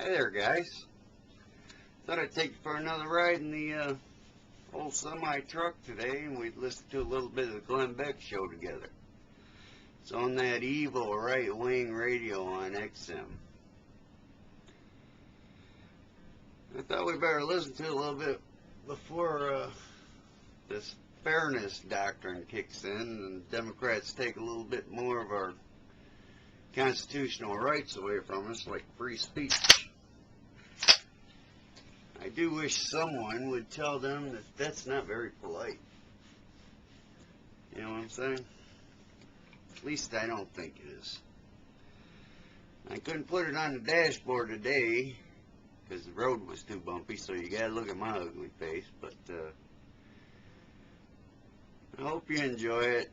Hi there, guys. Thought I'd take you for another ride in the old semi-truck today, and we'd listen to a little bit of the Glenn Beck show together. It's on that evil right-wing radio on XM. I thought we'd better listen to it a little bit before this fairness doctrine kicks in and Democrats take a little bit more of our constitutional rights away from us, like free speech. I do wish someone would tell them that that's not very polite. You know what I'm saying? At least I don't think it is. I couldn't put it on the dashboard today because the road was too bumpy, so you gotta look at my ugly face, but I hope you enjoy it.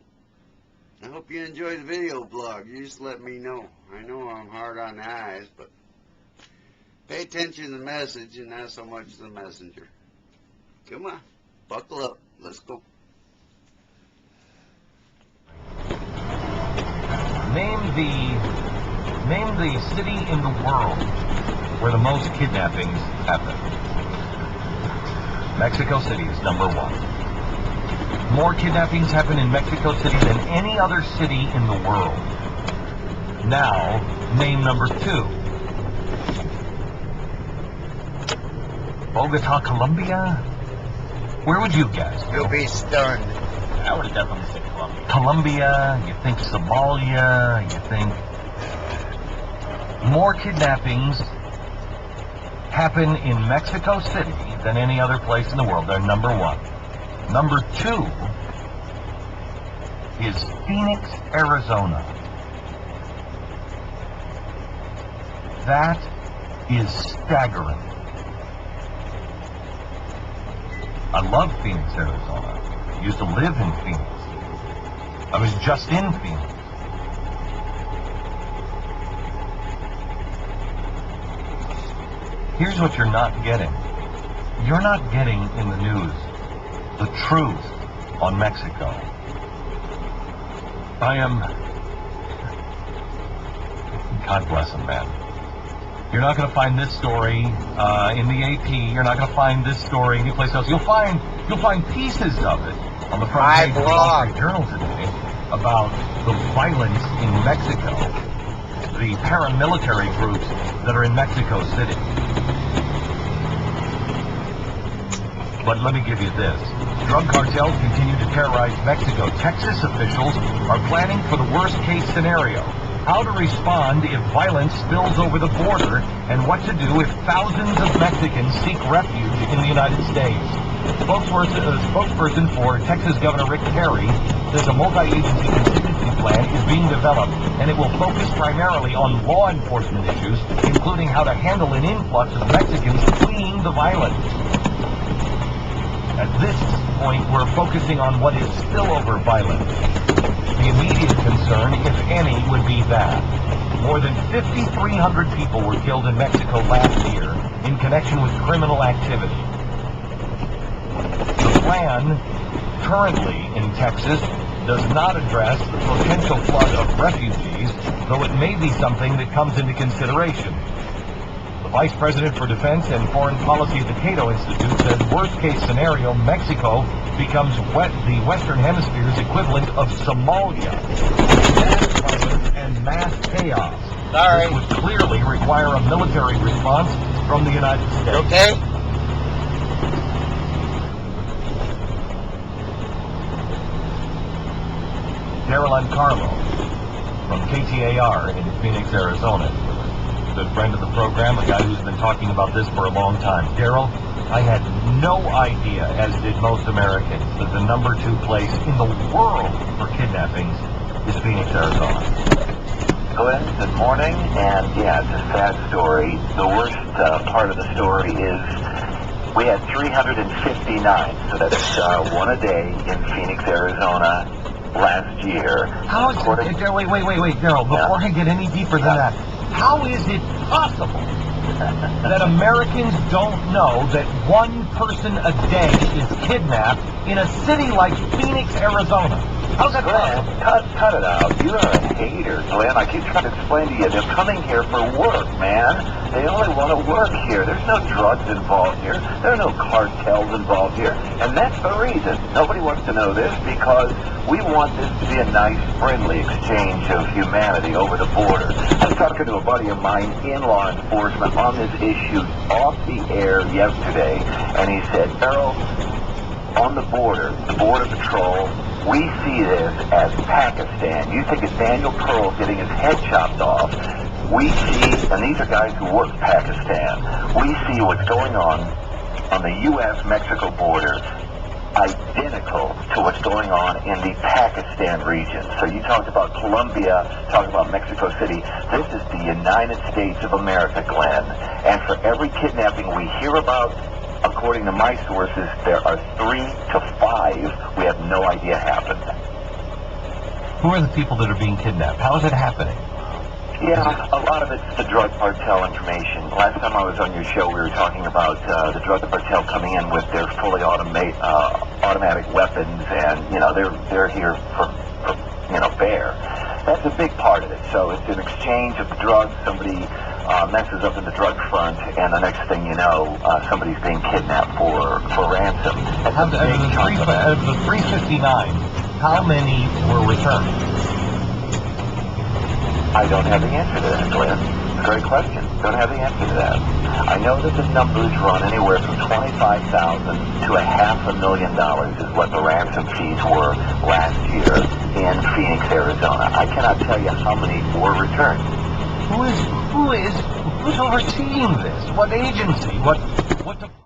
I hope you enjoy the video blog. You just let me know. I know I'm hard on the eyes, but pay attention to the message and not so much the messenger. Come on, buckle up. Let's go. Name the city in the world where the most kidnappings happen. Mexico City is number one. More kidnappings happen in Mexico City than any other city in the world. Now, name number two. Bogota, Colombia? Where would you guess? You'll be stunned. I would have definitely said Colombia. Colombia, you think Somalia, you think... More kidnappings happen in Mexico City than any other place in the world. They're number one. Number two is Phoenix, Arizona. That is staggering. I love Phoenix, Arizona. I used to live in Phoenix. I was just in Phoenix. Here's what you're not getting. You're not getting in the news the truth on Mexico. God bless them, man. You're not going to find this story in the AP. You're not going to find this story anyplace else. You'll find pieces of it on the front page of the Wall Street Journal today about the violence in Mexico, the paramilitary groups that are in Mexico City. But let me give you this. Drug cartels continue to terrorize Mexico. Texas officials are planning for the worst-case scenario. How to respond if violence spills over the border, and what to do if thousands of Mexicans seek refuge in the United States. Spokesperson for Texas Governor Rick Perry says a multi-agency contingency plan is being developed, and it will focus primarily on law enforcement issues, including how to handle an influx of Mexicans fleeing the violence. At this point, we're focusing on what is spillover violence. The immediate concern, if any, would be that. More than 5,300 people were killed in Mexico last year in connection with criminal activity. The plan, currently in Texas, does not address the potential flood of refugees, though it may be something that comes into consideration. The Vice President for Defense and Foreign Policy at the Cato Institute says worst-case scenario, Mexico becomes the Western Hemisphere's equivalent of Somalia. Mass violence and mass chaos. Sorry. This would clearly require a military response from the United States. Okay? Darryl Carlo from KTAR in Phoenix, Arizona. Good friend of the program, a guy who's been talking about this for a long time. Darryl, I had no idea, as did most Americans, that the number 2 place in the world for kidnappings is Phoenix, Arizona. Glenn, good morning, and yeah, it's a sad story. The worst part of the story is we had 359, so that's one a day in Phoenix, Arizona last year. How is it, Darryl, wait, Darryl, before I get any deeper than that, how is it possible that Americans don't know that one person a day is kidnapped in a city like Phoenix, Arizona. How's that Glenn, possible? cut it out. You are a hater, Glenn. I keep trying to explain to you. They're coming here for work, man. They only want to work here. There's no drugs involved here. There are no cartels involved here. And that's the reason. Nobody wants to know this because we want this to be a nice, friendly exchange of humanity over the border. I was talking to a buddy of mine in law enforcement on this issue off the air yesterday, and he said, Errol, on the border patrol, we see this as Pakistan. You think it's Daniel Pearl getting his head chopped off. We see, and these are guys who work Pakistan, we see what's going on the U.S.-Mexico border identical to what's going on in the Pakistan region. So you talked about Colombia, talked about Mexico City. This is the United States of America, Glenn. And for every kidnapping we hear about, according to my sources, there are 3 to 5 we have no idea happened. Who are the people that are being kidnapped? How is it happening? Yeah, a lot of it's the drug cartel information. Last time I was on your show, we were talking about the drug cartel coming in with their fully automatic weapons, and they're here for fair. That's a big part of it. So it's an exchange of the drugs. Somebody messes up in the drug front, and the next thing you know, somebody's being kidnapped for ransom. That's a big chunk of it. Out of the 359, how many were returned? I don't have the answer to that, Glenn. It's a great question. Don't have the answer to that. I know that the numbers run anywhere from $25,000 to $500,000 is what the ransom fees were last year in Phoenix, Arizona. I cannot tell you how many were returned. Who's overseeing this? What agency? What